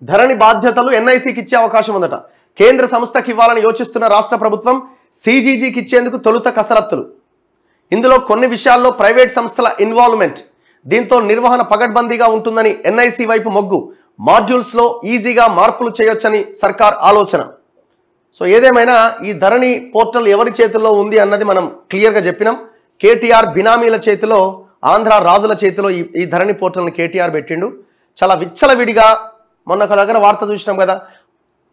ధరణి బాధ్యతలు ఎన్ఐసికి ఇచ్చే అవకాశం ఉందట. కేంద్ర సంస్థకి ఇవ్వాలని యోచిస్తున్న రాష్ట్ర ప్రభుత్వం సిజీజీకి ఇచ్చేందుకు తొలుత కసరత్తులు. ఇందులో కొన్ని విషయాల్లో ప్రైవేట్ సంస్థల ఇన్వాల్వ్మెంట్, దీంతో నిర్వహణ పగడ్బందీగా ఉంటుందని ఎన్ఐసి వైపు మొగ్గు. మాడ్యూల్స్లో ఈజీగా మార్పులు చేయొచ్చని సర్కార్ ఆలోచన. సో ఏదేమైనా ఈ ధరణి పోర్టల్ ఎవరి చేతుల్లో ఉంది అన్నది మనం క్లియర్గా చెప్పినాం. కేటీఆర్ బినామీల చేతిలో, ఆంధ్ర రాజుల చేతిలో ఈ ధరణి పోర్టల్ని కేటీఆర్ పెట్టిండు. చాలా విచ్చలవిడిగా మొన్న ఒక దగ్గర వార్త చూసినాం కదా,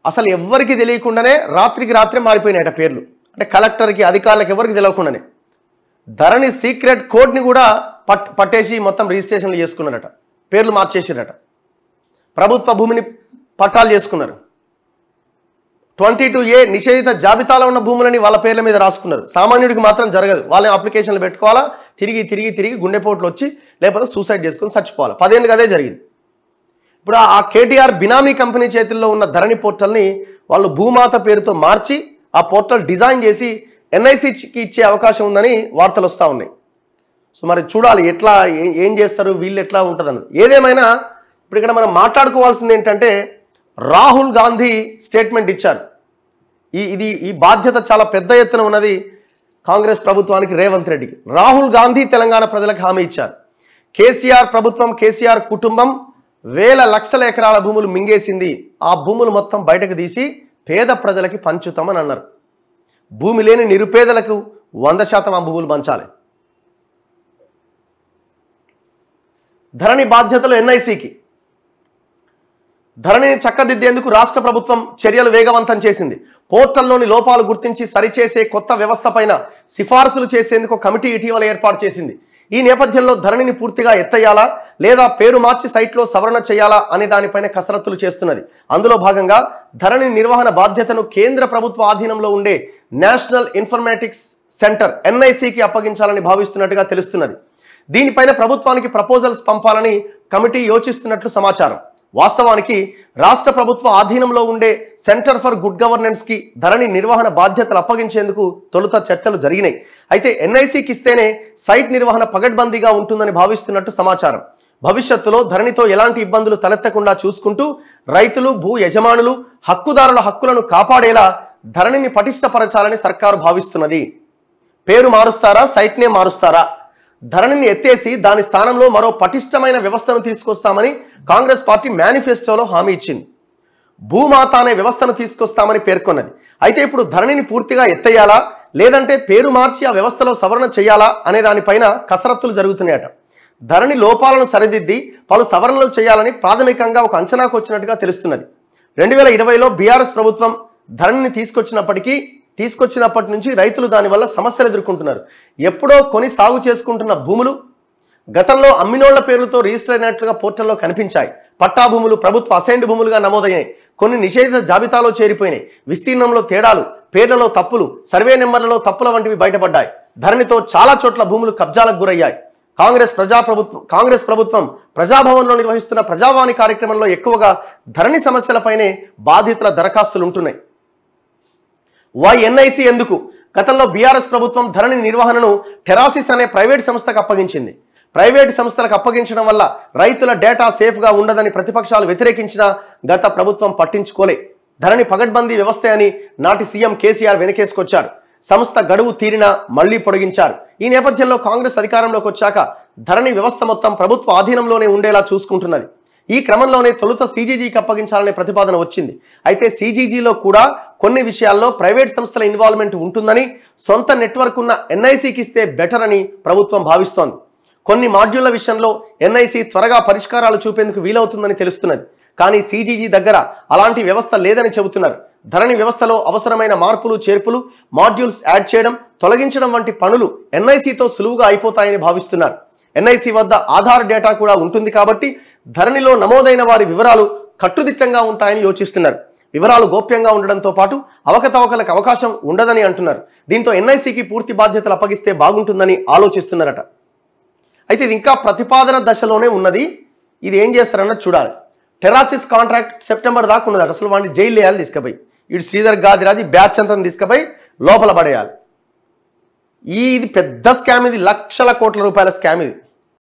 అసలు ఎవ్వరికి తెలియకుండానే రాత్రికి రాత్రే మారిపోయినాయట పేర్లు. అంటే కలెక్టర్కి, అధికారులకు ఎవరికి తెలియకుండానే ధరణి సీక్రెట్ కోడ్ని కూడా పట్టేసి మొత్తం రిజిస్ట్రేషన్లు చేసుకున్నారట, పేర్లు మార్చేసారట, ప్రభుత్వ భూమిని పట్టాలు చేసుకున్నారు. 22A నిషేధిత జాబితాలో ఉన్న భూములని వాళ్ళ పేర్ల మీద రాసుకున్నారు. సామాన్యుడికి మాత్రం జరగదు. వాళ్ళ అప్లికేషన్లు పెట్టుకోవాలా, తిరిగి గుండెపోట్లు వచ్చి లేకపోతే సూసైడ్ చేసుకుని చచ్చిపోవాలి. 10 ఏళ్ళకి అదే జరిగింది. ఇప్పుడు ఆ కేటీఆర్ బినామీ కంపెనీ చేతుల్లో ఉన్న ధరణి పోర్టల్ని వాళ్ళు భూమాత పేరుతో మార్చి ఆ పోర్టల్ డిజైన్ చేసి ఎన్ఐసికి ఇచ్చే అవకాశం ఉందని వార్తలు వస్తూ ఉన్నాయి. సో మరి చూడాలి ఎట్లా, ఏం చేస్తారు, వీళ్ళు ఎట్లా ఉంటుంది అన్నది. ఏదేమైనా ఇప్పుడు ఇక్కడ మనం మాట్లాడుకోవాల్సింది ఏంటంటే, రాహుల్ గాంధీ స్టేట్మెంట్ ఇచ్చారు. ఈ బాధ్యత చాలా పెద్ద ఎత్తున ఉన్నది కాంగ్రెస్ ప్రభుత్వానికి, రేవంత్ రెడ్డికి. రాహుల్ గాంధీ తెలంగాణ ప్రజలకు హామీ ఇచ్చారు. కేసీఆర్ ప్రభుత్వం, కేసీఆర్ కుటుంబం వేల లక్షల ఎకరాల భూములు మింగేసింది, ఆ భూములు మొత్తం బయటకు తీసి పేద ప్రజలకి పంచుతామని అన్నారు. భూమి లేని నిరుపేదలకు 100% ఆ భూములు పంచాలి. ధరణి బాధ్యతలు ఎన్ఐసికి. ధరణిని చక్కదిద్దేందుకు రాష్ట్ర ప్రభుత్వం చర్యలు వేగవంతం చేసింది. పోర్టల్లోని లోపాలు గుర్తించి సరిచేసే కొత్త వ్యవస్థ పైన సిఫారసులు చేసేందుకు కమిటీ ఇటీవల ఏర్పాటు చేసింది. ఈ నేపథ్యంలో ధరణిని పూర్తిగా ఎత్తేయాలా లేదా పేరు మార్చి సైట్లో సవరణ చేయాలా అనే దానిపైన కసరత్తులు చేస్తున్నది. అందులో భాగంగా ధరణి నిర్వహణ బాధ్యతను కేంద్ర ప్రభుత్వ ఆధీనంలో ఉండే నేషనల్ ఇన్ఫర్మేటిక్స్ సెంటర్ ఎన్ఐసికి అప్పగించాలని భావిస్తున్నట్టుగా తెలుస్తున్నది. దీనిపైన ప్రభుత్వానికి ప్రపోజల్స్ పంపాలని కమిటీ యోచిస్తున్నట్లు సమాచారం. వాస్తవానికి రాష్ట్ర ప్రభుత్వ ఆధీనంలో ఉండే సెంటర్ ఫర్ గుడ్ గవర్నెన్స్ కి ధరణి నిర్వహణ బాధ్యతలు అప్పగించేందుకు తొలుత చర్చలు జరిగినాయి. అయితే ఎన్ఐసికి ఇస్తేనే సైట్ నిర్వహణ పగడ్బందీగా ఉంటుందని భావిస్తున్నట్టు సమాచారం. భవిష్యత్తులో ధరణితో ఎలాంటి ఇబ్బందులు తలెత్తకుండా చూసుకుంటూ రైతులు, భూ యజమానులు, హక్కుదారుల హక్కులను కాపాడేలా ధరణిని పటిష్టపరచాలని సర్కారు భావిస్తున్నది. పేరు మారుస్తారా, సైట్నే మారుస్తారా? ధరణిని ఎత్తేసి దాని స్థానంలో మరో పటిష్టమైన వ్యవస్థను తీసుకొస్తామని కాంగ్రెస్ పార్టీ మేనిఫెస్టోలో హామీ ఇచ్చింది. భూమాత అనే వ్యవస్థను తీసుకొస్తామని పేర్కొన్నది. అయితే ఇప్పుడు ధరణిని పూర్తిగా ఎత్తేయాలా లేదంటే పేరు మార్చి ఆ వ్యవస్థలో సవరణ చేయాలా అనే దానిపైన కసరత్తులు జరుగుతున్నాయట. ధరణి లోపాలను సరిదిద్ది పలు సవరణలు చేయాలని ప్రాథమికంగా ఒక అంచనాకు వచ్చినట్టుగా తెలుస్తున్నది. 2020లో బీఆర్ఎస్ ప్రభుత్వం ధరణిని తీసుకొచ్చినప్పటి నుంచి రైతులు దానివల్ల సమస్యలు ఎదుర్కొంటున్నారు. ఎప్పుడో కొని సాగు చేసుకుంటున్న భూములు గతంలో అమ్మినోళ్ల పేర్లతో రిజిస్టర్ అయినట్లుగా పోర్టల్లో కనిపించాయి. పట్టా భూములు ప్రభుత్వ అసైన్డ్ భూములుగా నమోదయ్యాయి. కొన్ని నిషేధిత జాబితాలో చేరిపోయినాయి. విస్తీర్ణంలో తేడాలు, పేర్లలో తప్పులు, సర్వే నెంబర్లలో తప్పుల వంటివి బయటపడ్డాయి. ధరణితో చాలా చోట్ల భూములు కబ్జాలకు గురయ్యాయి. కాంగ్రెస్ ప్రభుత్వం ప్రజాభవన్లో నిర్వహిస్తున్న ప్రజావాణి కార్యక్రమంలో ఎక్కువగా ధరణి సమస్యలపైనే బాధితుల దరఖాస్తులు ఉంటున్నాయి. ఎన్ఐసి ఎందుకు? గతంలో బీఆర్ఎస్ ప్రభుత్వం ధరణి నిర్వహణను టెరాసిస్ అనే ప్రైవేట్ సంస్థకు అప్పగించింది. ప్రైవేట్ సంస్థలకు అప్పగించడం వల్ల రైతుల డేటా సేఫ్గా ఉండదని ప్రతిపక్షాలు వ్యతిరేకించినా గత ప్రభుత్వం పట్టించుకోలే. ధరణి పగడ్బందీ వ్యవస్థ అని నాటి సీఎం కేసీఆర్ వెనకేసుకొచ్చారు. సంస్థ గడువు తీరినా మళ్లీ పొడిగించారు. ఈ నేపథ్యంలో కాంగ్రెస్ అధికారంలోకి వచ్చాక ధరణి వ్యవస్థ మొత్తం ప్రభుత్వ ఆధీనంలోనే ఉండేలా చూసుకుంటున్నది. ఈ క్రమంలోనే తొలుత సీజీజీకి అప్పగించాలనే ప్రతిపాదన వచ్చింది. అయితే సీజీజీలో కూడా కొన్ని విషయాల్లో ప్రైవేట్ సంస్థల ఇన్వాల్వ్మెంట్ ఉంటుందని, సొంత నెట్వర్క్ ఉన్న ఎన్ఐసికి ఇస్తే బెటర్ అని ప్రభుత్వం భావిస్తోంది. కొన్ని మాడ్యూళ్ల విషయంలో ఎన్ఐసి త్వరగా పరిష్కారాలు చూపేందుకు వీలవుతుందని తెలుస్తున్నది. కానీ సీజీజీ దగ్గర అలాంటి వ్యవస్థ లేదని చెబుతున్నారు. ధరణి వ్యవస్థలో అవసరమైన మార్పులు, చేర్పులు, మాడ్యూల్స్ యాడ్ చేయడం, తొలగించడం వంటి పనులు ఎన్ఐసితో సులువుగా అయిపోతాయని భావిస్తున్నారు. ఎన్ఐసి వద్ద ఆధార్ డేటా కూడా ఉంటుంది కాబట్టి ధరణిలో నమోదైన వారి వివరాలు కట్టుదిట్టంగా ఉంటాయని యోచిస్తున్నారు. వివరాలు గోప్యంగా ఉండడంతో పాటు అవకతవకలకు అవకాశం ఉండదని అంటున్నారు. దీంతో ఎన్ఐసికి పూర్తి బాధ్యతలు అప్పగిస్తే బాగుంటుందని ఆలోచిస్తున్నారట. అయితే ఇది ఇంకా ప్రతిపాదన దశలోనే ఉన్నది. ఇది ఏం చేస్తారన్నది చూడాలి. టెరాసిస్ కాంట్రాక్ట్ సెప్టెంబర్ దాకా ఉన్నదట. అసలు వాడిని జైలు వేయాలి తీసుకుపోయి. ఇటు శ్రీధర్ గాదిరాజు బ్యాచ్ అంతా తీసుకుపోయి లోపల పడేయాలి. ఇది పెద్ద స్కామ్, ఇది లక్షల కోట్ల రూపాయల స్కామ్ ఇది.